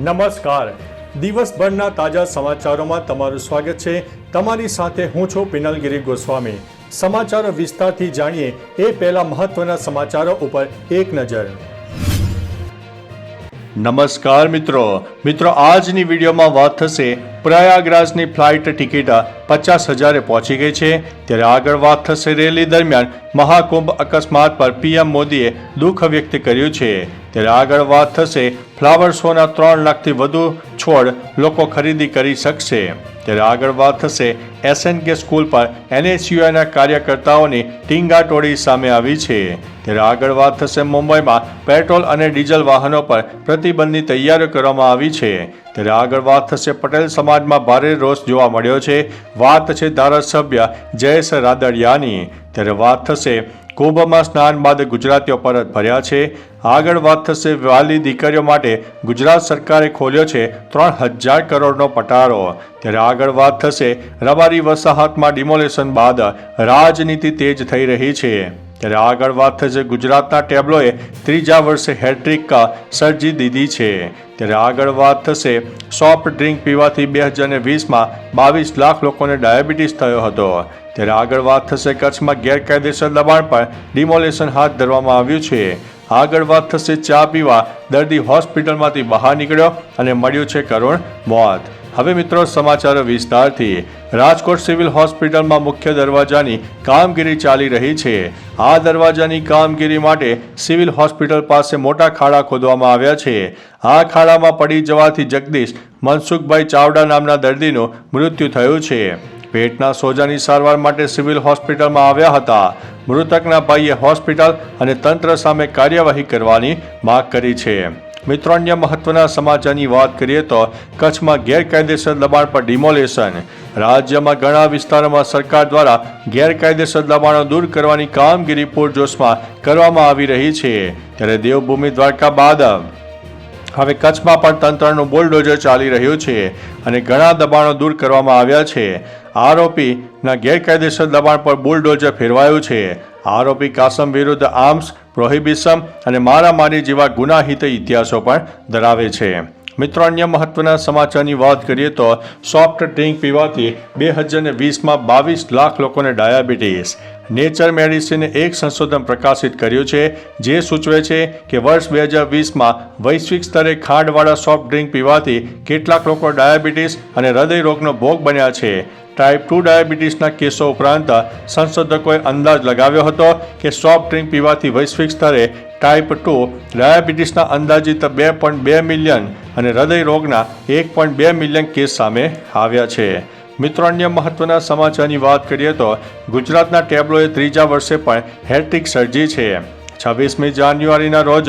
નમસ્કાર. દિવસભરના તાજા સમાચારોમાં તમારું સ્વાગત છે. તમારી સાથે હું છું પિનલગીરી ગોસ્વામી. સમાચારો વિસ્તારથી જાણીએ એ પહેલા મહત્વના સમાચારો ઉપર એક નજર. નમસ્કાર મિત્રો. આજની વિડીયોમાં વાત થશે પ્રયાગરાજની ફ્લાઇટ ટિકિટ 50,000 પહોંચી ગઈ છે. ત્યારે આગળ વાત થશે રેલી દરમિયાન મહાકુંભ અકસ્માત પર પીએમ મોદીએ દુઃખ વ્યક્ત કર્યું છે. ત્યારે આગળ વાત થશે ફ્લાવર શોના 3 લાખથી વધુ છોડ લોકો ખરીદી કરી શકશે. ત્યારે આગળ વાત થશે SNK સ્કૂલ પર NSUIના કાર્યકર્તાઓની ટીંગાટોળી સામે આવી છે. ત્યારે આગળ વાત થશે મુંબઈમાં પેટ્રોલ અને ડીઝલ વાહનો પર પ્રતિબંધની તૈયારીઓ કરવામાં આવી છે. ત્યારે આગળ વાત થશે પટેલ સમાજમાં ભારે રોષ જોવા મળ્યો છે. વાત છે ધારાસભ્ય જયેશ રાદડિયાની. ત્યારે વાત થશે કુંભમાં સ્નાન બાદ ગુજરાતીઓ પરત ફર્યા છે. આગળ વાત થશે વાલી દીકરીઓ માટે ગુજરાત સરકારે ખોલ્યો છે 3,000 કરોડનો પટારો. ત્યારે આગળ વાત થશે રબારી વસાહતમાં ડિમોલેશન બાદ રાજનીતિ તેજ થઈ રહી છે. ત્યારે આગળ વાત થશે ગુજરાતના ટેબ્લોએ ત્રીજા વર્ષે હેટ્રિક સર્જી દીધી છે. ત્યારે આગળ વાત થશે સોફ્ટ ડ્રિંક પીવાથી 2020માં 22 લાખ લોકોને ડાયાબિટીસ થયો હતો. ત્યારે આગળ વાત થશે કચ્છમાં ગેરકાયદેસર દબાણ પર ડિમોલેશન હાથ ધરવામાં આવ્યું છે. આગળ વાત થશે ચા પીવા દર્દી હોસ્પિટલમાંથી બહાર નીકળ્યો અને મળ્યું છે કરુણ મોત. હવે મિત્રો સમાચારો વિસ્તારથી. રાજકોટ સિવિલ હોસ્પિટલમાં મુખ્ય દરવાજાની કામગીરી ચાલી રહી છે. આ દરવાજાની કામગીરી માટે સિવિલ હોસ્પિટલ પાસે મોટા ખાડા ખોદવામાં આવ્યા છે. આ ખાડામાં પડી જવાથી જગદીશ મનસુખભાઈ ચાવડા નામના દર્દીનું મૃત્યુ થયું છે. પેટના સોજાની સારવાર માટે સિવિલ હોસ્પિટલમાં આવ્યા હતા. મૃતકના ભાઈએ હોસ્પિટલ અને તંત્ર સામે કાર્યવાહી કરવાની માંગ કરી છે. મિત્રો અન્ય મહત્વના સમાચારની વાત કરીએ તો કચ્છમાં ગેરકાયદેસર દબાણ પર ડિમોલેશન. રાજ્યમાં ઘણા વિસ્તારોમાં સરકાર દ્વારા ગેરકાયદેસર દબાણો દૂર કરવાની કામગીરી પૂરજોશમાં કરવામાં આવી રહી છે. ત્યારે દેવભૂમિ દ્વારકા બાદ હવે કચ્છમાં પણ તંત્રનું બુલડોઝર ચાલી રહ્યું છે અને ઘણા દબાણો દૂર કરવામાં આવ્યા છે. આરોપીના ગેરકાયદેસર દબાણ પર બુલડોઝર ફેરવાયું છે. આરોપી કાસમ વિરુદ્ધ આર્મ્સ પ્રોહિબિશન અને મારામારી જેવા ગુનાહિત ઇતિહાસો પણ ધરાવે છે. મિત્રો અન્ય મહત્વના સમાચારની વાત કરીએ તો સોફ્ટ ડ્રિંક પીવાથી 2020માં 22 લાખ લોકોને ડાયાબિટીસ. નેચર મેડિસિને એક સંશોધન પ્રકાશિત કર્યું છે જે સૂચવે છે કે વર્ષ 2020માં વૈશ્વિક સ્તરે ખાંડવાળા સોફ્ટ ડ્રિંક પીવાથી કેટલાક લોકો ડાયાબિટીસ અને હૃદય રોગનો ભોગ બન્યા છે. ટાઈપ 2 ડાયાબિટીસના કેસો ઉપરાંત સંશોધકોએ અંદાજ લગાવ્યો હતો કે સોફ્ટ ડ્રિંક પીવાથી વૈશ્વિક સ્તરે ટાઈપ 2 ડાયાબિટીસના અંદાજિત 2.2 મિલિયન અને હૃદય રોગના 1.2 મિલિયન કેસ સામે આવ્યા છે. મિત્રો અન્ય મહત્વના સમાચારની વાત કરીએ તો ગુજરાતના ટેબ્લોએ ત્રીજા વર્ષે પણ હેટ્રિક સર્જી છે. 26મી જાન્યુઆરીના રોજ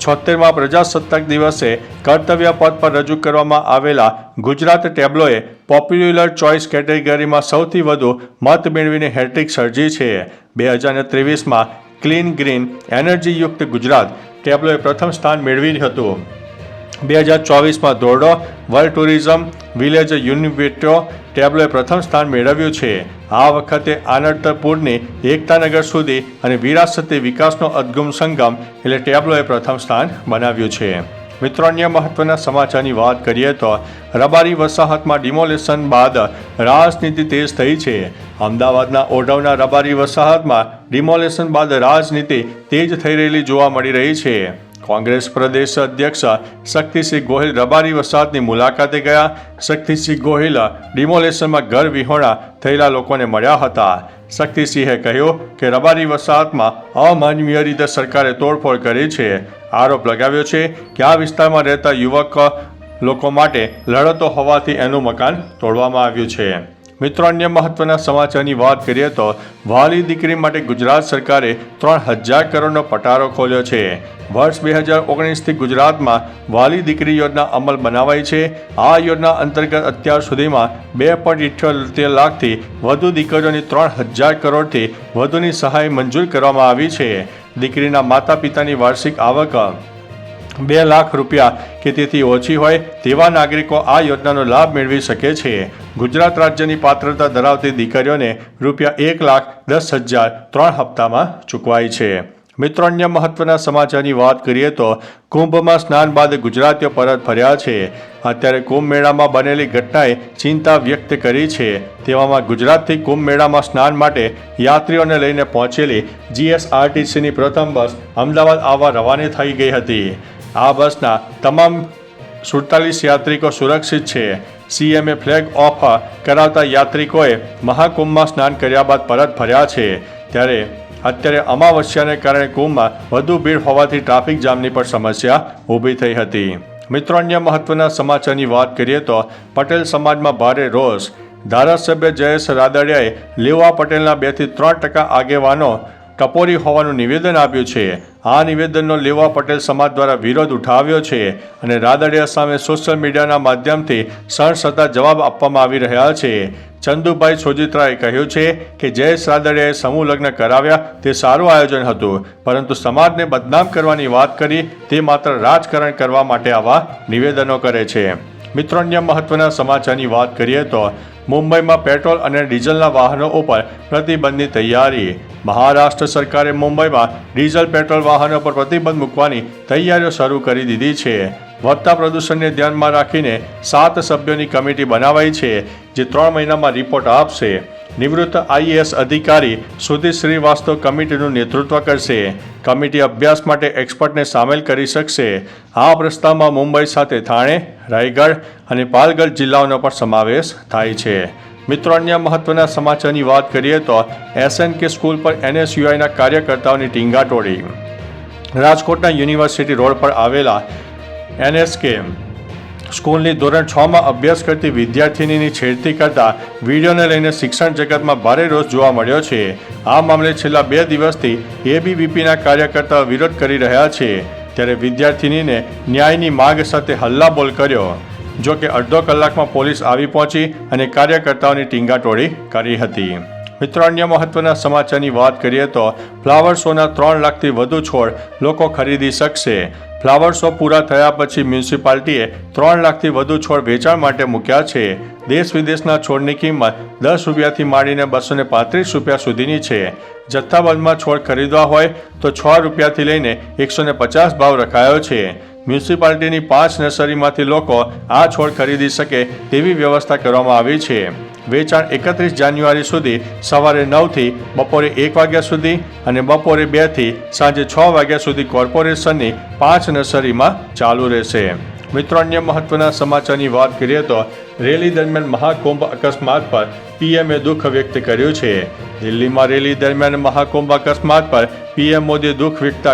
76મા પ્રજાસત્તાક દિવસે કર્તવ્ય પથ પર રજૂ કરવામાં આવેલા ગુજરાત ટેબ્લોએ પોપ્યુલર ચોઇસ કેટેગરીમાં સૌથી વધુ મત મેળવીને હેટ્રિક સર્જી છે. 2023માં ક્લીન ગ્રીન એનર્જીયુક્ત ગુજરાત ટેબ્લોએ પ્રથમ સ્થાન મેળવ્યું હતું. 2024માં ધોરડો વર્લ્ડ ટુરિઝમ વિલેજ યુનિવેટો ટેબ્લોએ પ્રથમ સ્થાન મેળવ્યું છે. આ વખતે આનંદપુરની એકતાનગર સુધી અને વિરાસતી વિકાસનો અદભુત સંગમ એટલે ટેબ્લોએ પ્રથમ સ્થાન બનાવ્યું છે. મિત્રો અન્ય મહત્વના સમાચારની વાત કરીએ તો રબારી વસાહતમાં ડિમોલેશન બાદ રાજનીતિ તેજ થઈ છે. અમદાવાદના ઓઢવના રબારી વસાહતમાં ડિમોલેશન બાદ રાજનીતિ તેજ થઈ રહેલી જોવા મળી રહી છે. કોંગ્રેસ પ્રદેશ અધ્યક્ષ શક્તિસિંહ ગોહિલ રબારી વસાહતની મુલાકાતે ગયા. શક્તિસિંહ ગોહિલ ડિમોલેશનમાં ઘર વિહોણા થયેલા લોકોને મળ્યા હતા. શક્તિસિંહે કહ્યું કે રબારી વસાહતમાં અમાનવીય રીતે સરકારે તોડફોડ કરી છે. આરોપ લગાવ્યો છે કે આ વિસ્તારમાં રહેતા યુવક લોકો માટે લડતો હોવાથી એનું મકાન તોડવામાં આવ્યું છે. મિત્રો અન્ય મહત્વના સમાચારની વાત કરીએ તો વાલી દીકરી માટે ગુજરાત સરકારે 3,000 કરોડનો પટારો ખોલ્યો છે. વર્ષ 2019થી ગુજરાતમાં વાલી દીકરી યોજના અમલ બનાવાઈ છે. આ યોજના અંતર્ગત અત્યાર સુધીમાં 2.78 લાખથી વધુ દીકરીઓની 3,000 કરોડથી વધુની સહાય મંજૂર કરવામાં આવી છે. દીકરીના માતા પિતાની વાર્ષિક આવક 2 લાખ રૂપિયા કે તેથી ઓછી હોય તેવા નાગરિકો આ યોજનાનો લાભ મેળવી શકે છે. ગુજરાત રાજ્યની પાત્રતા ધરાવતી દીકરીઓને રૂપિયા 1,10,000 3 હપ્તામાં ચૂકવાય છે. મિત્રો, અન્ય મહત્વના સમાચારની વાત કરીએ તો કુંભમાં સ્નાન બાદ ગુજરાતીઓ પરત ફર્યા છે. અત્યારે કુંભ મેળામાં બનેલી ઘટનાએ ચિંતા વ્યક્ત કરી છે. તેવામાં ગુજરાતથી કુંભ મેળામાં સ્નાન માટે યાત્રીઓને લઈને પહોંચેલી જીએસઆરટીસીની પ્રથમ બસ અમદાવાદ આવવા રવાની થઈ ગઈ હતી. આ બસના તમામ 47 યાત્રિકો સુરક્ષિત છે. સીએમએ ફ્લેગ ઓફ કરાવતા યાત્રિકોએ મહાકુંભમાં સ્નાન કર્યા બાદ પરત ફર્યા છે. ત્યારે અત્યારે અમાવસ્યાને કારણે કુંભમાં વધુ ભીડ હોવાથી ટ્રાફિક જામની પણ સમસ્યા ઊભી થઈ હતી. મિત્રો, અન્ય મહત્વના સમાચારની વાત કરીએ તો પટેલ સમાજમાં ભારે રોષ. ધારાસભ્ય જયેશ રાદડિયાએ લેવા પટેલના 2 થી 3% આગેવાનો ટપોરી હોવાનું નિવેદન આપ્યું છે. આ નિવેદનનો લેવા પટેલ સમાજ દ્વારા વિરોધ ઉઠાવ્યો છે અને રાદડિયા સામે સોશિયલ મીડિયાના માધ્યમથી સણસતા જવાબ આપવામાં આવી રહ્યા છે. ચંદુભાઈ સોજિત્રાએ કહ્યું છે કે જયેશ રાદડિયાએ સમૂહ લગ્ન કરાવ્યા તે સારું આયોજન હતું, પરંતુ સમાજને બદનામ કરવાની વાત કરી તે માત્ર રાજકારણ કરવા માટે આવા નિવેદનો કરે છે. મિત્રો, અન્ય મહત્વના સમાચારની વાત કરીએ તો મુંબઈમાં પેટ્રોલ અને ડીઝલના વાહનો ઉપર પ્રતિબંધની તૈયારી. મહારાષ્ટ્ર સરકારે મુંબઈમાં ડીઝલ પેટ્રોલ વાહનો પર પ્રતિબંધ મૂકવાની તૈયારીઓ શરૂ કરી દીધી છે. વધતા પ્રદૂષણને ધ્યાનમાં રાખીને 7 સભ્યોની કમિટી બનાવાઈ છે, જે 3 મહિનામાં રિપોર્ટ આપશે. નિવૃત્ત આઈએએસ અધિકારી સુધીર શ્રીવાસ્તવ કમિટીનું નેતૃત્વ કરશે. કમિટી અભ્યાસ માટે એક્સપર્ટને સામેલ કરી શકશે. આ પ્રસ્તાવમાં મુંબઈ સાથે થાણે, રાયગઢ અને પાલઘર જિલ્લાઓનો પણ સમાવેશ થાય છે. મિત્રો, અન્ય મહત્વના સમાચારની વાત કરીએ તો એસએનકે સ્કૂલ પર એનએસયુઆઈના કાર્યકર્તાઓની ટીંગાટોળી. રાજકોટના યુનિવર્સિટી રોડ પર આવેલા એનએસકે સ્કૂલની ધોરણ 6માં અભ્યાસ કરતી વિદ્યાર્થીનીની છેડતી કરતા વિડીયોને લઈને શિક્ષણ જગતમાં ભારે રોષ જોવા મળ્યો છે. આ મામલે છેલ્લા 2 દિવસથી એબીવીપીના કાર્યકર્તાઓ વિરોધ કરી રહ્યા છે. ત્યારે વિદ્યાર્થીનીને ન્યાયની માગ સાથે હલ્લાબોલ કર્યો. જો કે અડધો કલાકમાં પોલીસ આવી પહોંચી અને કાર્યકર્તાઓની ટીંગાટોળી કરી હતી. મિત્રો, અન્ય મહત્વના સમાચારની વાત કરીએ તો ફ્લાવર શોના 3 લાખથી વધુ છોડ લોકો ખરીદી શકશે. ફ્લાવર શો પૂરા થયા પછી મ્યુનિસિપાલિટીએ 3 લાખથી વધુ છોડ વેચાણ માટે મૂક્યા છે. દેશ વિદેશના છોડની કિંમત 10 રૂપિયાથી માંડીને 235 રૂપિયા સુધીની છે. જથ્થાબંધમાં છોડ ખરીદવા હોય તો 6 રૂપિયાથી લઈને 150 ભાવ રખાયો છે. મ્યુનિસિપાલિટીની 5 નર્સરીમાંથી લોકો આ છોડ ખરીદી શકે તેવી વ્યવસ્થા કરવામાં આવી છે. વેચાણ 31 જાન્યુઆરી સુધી સવારે 9 થી બપોરે 1 વાગ્યા સુધી અને બપોરે 2 થી સાંજે 6 વાગ્યા સુધી કોર્પોરેશનની 5 નર્સરીમાં ચાલુ રહેશે. મિત્રો, અન્ય મહત્વના સમાચારની વાત કરીએ તો રેલી દરમિયાન મહાકુંભ અકસ્માત પર પીએમએ દુઃખ વ્યક્ત કર્યું છે. દિલ્હીમાં રેલી દરમિયાન મહાકુંભ અકસ્માત પર પીએમ મોદીએ દુઃખ વ્યક્ત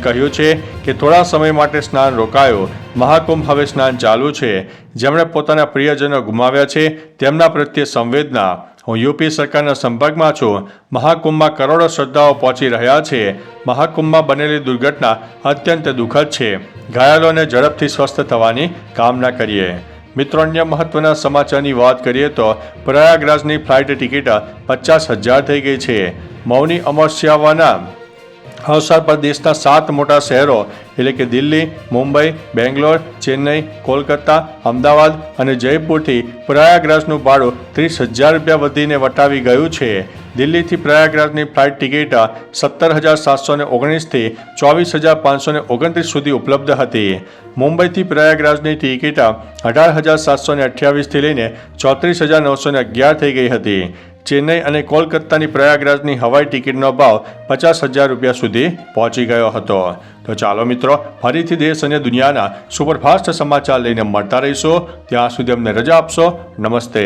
કહ્યું છે કે થોડા સમય માટે સ્નાન રોકાયું. મહાકુંભ હવે સ્નાન ચાલુ છે. જેમણે પોતાના પ્રિયજનો ગુમાવ્યા છે તેમના પ્રત્યે સંવેદના. હું યુપી સરકારના સંપર્કમાં છું. મહાકુંભમાં કરોડો શ્રદ્ધાળુઓ પહોંચી રહ્યા છે. મહાકુંભમાં બનેલી દુર્ઘટના અત્યંત દુઃખદ છે. ઘાયલોને ઝડપથી સ્વસ્થ થવાની કામના કરીએ. મિત્રો, અન્ય મહત્વના સમાચારની વાત કરીએ તો પ્રયાગરાજની ફ્લાઇટ ટિકિટ 50,000 થઈ ગઈ છે. મૌની અમાવસ્યાના અવસર પર દેશના 7 મોટા શહેરો એટલે કે દિલ્હી, મુંબઈ, બેંગ્લોર, ચેન્નઈ, કોલકાતા, અમદાવાદ અને જયપુરથી પ્રયાગરાજનું ભાડું 30,000 રૂપિયા વધીને વટાવી ગયું છે. દિલ્હીથી પ્રયાગરાજની ફ્લાઇટ ટિકિટ 17,719થી 24,529 સુધી ઉપલબ્ધ હતી. મુંબઈથી પ્રયાગરાજની ટિકિટ 18,728થી લઈને 34,911 થઈ ગઈ હતી. ચેન્નઈ અને કોલકાતાની પ્રયાગરાજની હવાઈ ટિકિટનો ભાવ 50,000 રૂપિયા સુધી પહોંચી ગયો હતો. તો ચાલો મિત્રો, ફરીથી દેશ અને દુનિયાના સુપરફાસ્ટ સમાચાર લઈને મળતા રહીશું. ત્યાં સુધી અમને રજા આપશો. નમસ્તે.